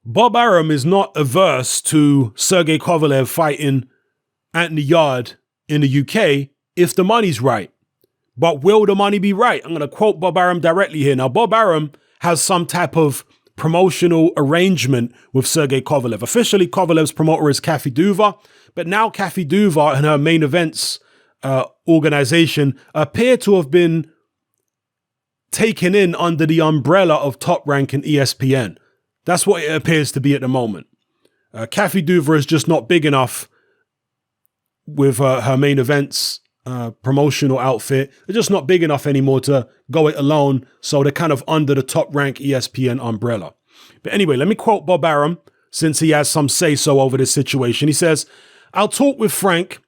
Bob Arum is not averse to Sergey Kovalev fighting Anthony Yarde in the UK if the money's right. But will the money be right? I'm going to quote Bob Arum directly here. Now, Bob Arum has some type of promotional arrangement with Sergey Kovalev. Officially, Kovalev's promoter is Kathy Duva, but now Kathy Duva and her main events organization appear to have been taken in under the umbrella of Top Rank and ESPN. That's what it appears to be at the moment. Kathy Duva is just not big enough with her main events promotional outfit. They're just not big enough anymore to go it alone. So they're kind of under the Top Rank ESPN umbrella. But anyway, let me quote Bob Arum since he has some say-so over this situation. He says, "I'll talk with Frank,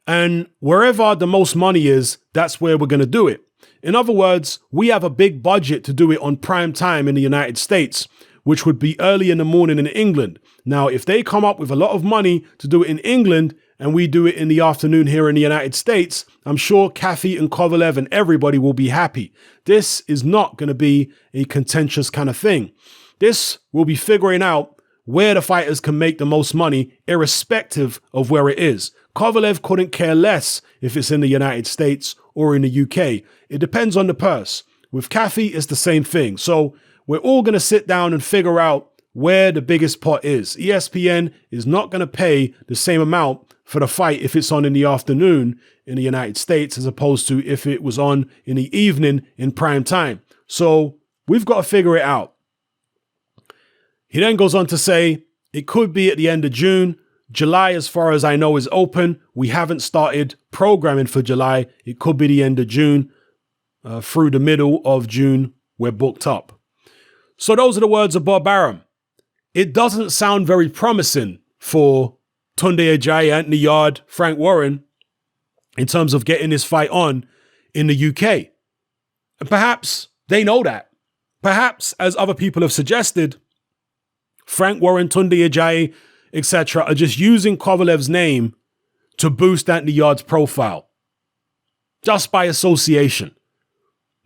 and wherever the most money is, that's where we're going to do it. In other words, we have a big budget to do it on prime time in the United States, which would be early in the morning in England. Now, if they come up with a lot of money to do it in England and we do it in the afternoon here in the United States, I'm sure Kathy and Kovalev and everybody will be happy. This is not going to be a contentious kind of thing. This will be figuring out where the fighters can make the most money, irrespective of where it is. Kovalev couldn't care less if it's in the United States or in the UK. It depends on the purse. With Kathy, it's the same thing. So we're all going to sit down and figure out where the biggest pot is. ESPN is not going to pay the same amount for the fight if it's on in the afternoon in the United States as opposed to if it was on in the evening in prime time. So we've got to figure it out." He then goes on to say, "It could be at the end of June. July, as far as I know, is open. We haven't started programming for July. It could be the end of June. Through the middle of June, we're booked up." So those are the words of Bob Arum. It doesn't sound very promising for Tunde Ajayi, Anthony Yarde, Frank Warren in terms of getting this fight on in the UK. And perhaps they know that. Perhaps, as other people have suggested, Frank Warren, Tunde Ajayi, etc. are just using Kovalev's name to boost Anthony Yarde's profile. Just by association.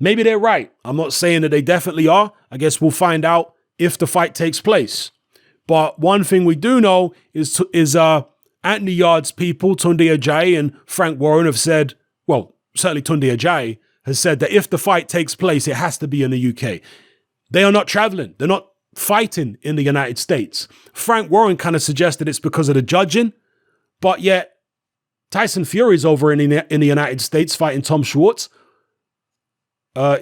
Maybe they're right. I'm not saying that they definitely are. I guess we'll find out if the fight takes place. But one thing we do know is Anthony Yarde's people, Tunde Ajayi and Frank Warren, have said, well, certainly Tunde Ajayi has said that if the fight takes place, it has to be in the UK. They are not traveling. They're not fighting in the United States. Frank Warren kind of suggested it's because of the judging, but yet Tyson Fury's over in the United States fighting Tom Schwartz.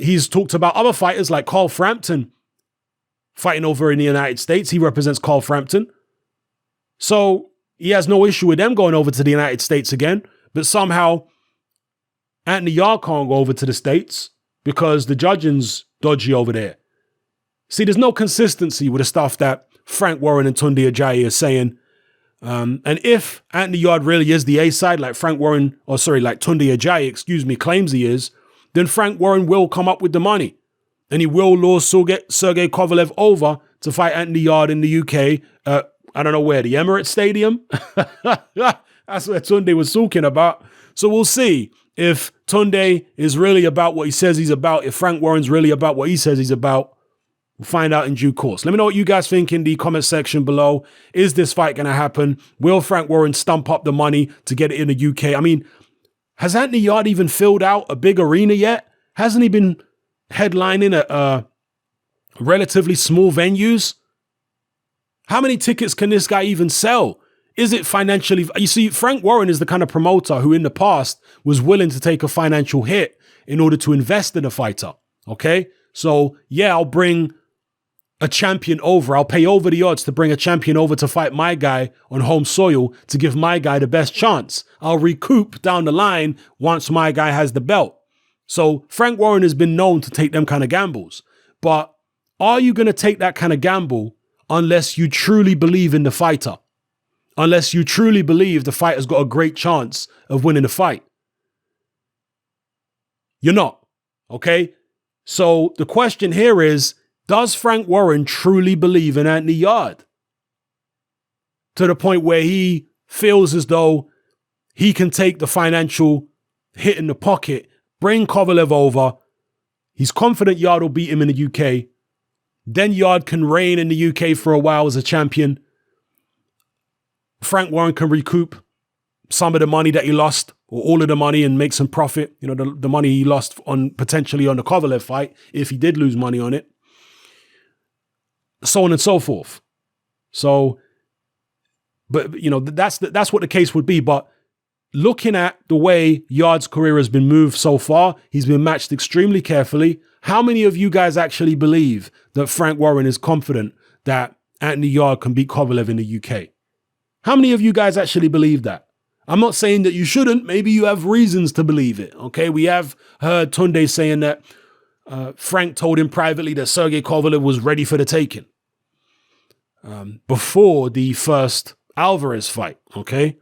He's talked about other fighters like Carl Frampton fighting over in the United States. He represents Carl Frampton. So he has no issue with them going over to the United States again. But somehow Anthony Yarde can't go over to the States because the judging's dodgy over there. See, there's no consistency with the stuff that Frank Warren and Tunde Ajayi are saying. And if Anthony Yarde really is the A-side, like Tunde Ajayi, claims he is, then Frank Warren will come up with the money. And he will lure Sergey Kovalev over to fight Anthony Yarde in the UK. I don't know where, the Emirates Stadium? That's what Tunde was talking about. So we'll see if Tunde is really about what he says he's about, if Frank Warren's really about what he says he's about. We'll find out in due course. Let me know what you guys think in the comment section below. Is this fight going to happen? Will Frank Warren stump up the money to get it in the UK? I mean, has Anthony Yarde even filled out a big arena yet? Hasn't he been headlining at relatively small venues? How many tickets can this guy even sell? Is it financially? You see, Frank Warren is the kind of promoter who in the past was willing to take a financial hit in order to invest in a fighter. Okay? So yeah, I'll bring a champion over. I'll pay over the odds to bring a champion over to fight my guy on home soil to give my guy the best chance. I'll recoup down the line once my guy has the belt. So Frank Warren has been known to take them kind of gambles. But are you going to take that kind of gamble unless you truly believe in the fighter? Unless you truly believe the fighter's got a great chance of winning the fight? You're not. Okay? So the question here is, does Frank Warren truly believe in Anthony Yarde? To the point where he feels as though he can take the financial hit in the pocket, bring Kovalev over. He's confident Yarde will beat him in the UK. Then Yarde can reign in the UK for a while as a champion. Frank Warren can recoup some of the money that he lost, or all of the money, and make some profit. You know, the money he lost on potentially on the Kovalev fight, if he did lose money on it. So on and so forth. So, but you know, that's what the case would be. But looking at the way Yarde's career has been moved so far, he's been matched extremely carefully. How many of you guys actually believe that Frank Warren is confident that Anthony Yarde can beat Kovalev in the UK? How many of you guys actually believe that? I'm not saying that you shouldn't. Maybe you have reasons to believe it. Okay, we have heard Tunde saying that Frank told him privately that Sergey Kovalev was ready for the taking before the first Alvarez fight. Okay,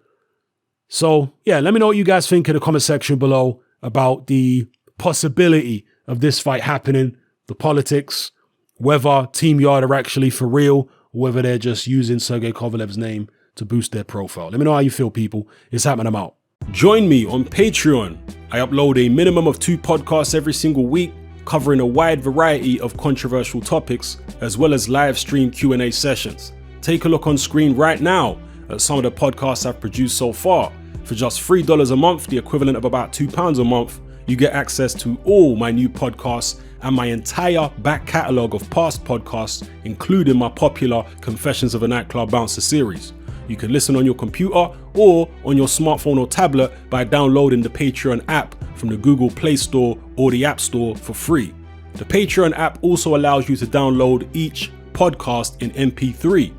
so yeah, let me know what you guys think in the comment section below about the possibility of this fight happening, the politics, whether Team Yarde are actually for real, or whether they're just using Sergey Kovalev's name to boost their profile. Let me know how you feel, people. It's happening. I'm out. Join me on Patreon. I upload a minimum of 2 podcasts every single week, covering a wide variety of controversial topics, as well as live stream Q&A sessions. Take a look on screen right now at some of the podcasts I've produced so far. For just $3 a month, the equivalent of about £2 a month, you get access to all my new podcasts and my entire back catalogue of past podcasts, including my popular Confessions of a Nightclub Bouncer series. You can listen on your computer or on your smartphone or tablet by downloading the Patreon app from the Google Play Store or the App Store for free. The Patreon app also allows you to download each podcast in MP3.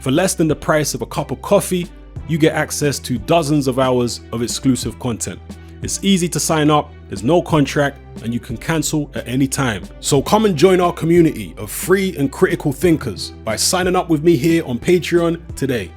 For less than the price of a cup of coffee, you get access to dozens of hours of exclusive content. It's easy to sign up, there's no contract, and you can cancel at any time. So come and join our community of free and critical thinkers by signing up with me here on Patreon today.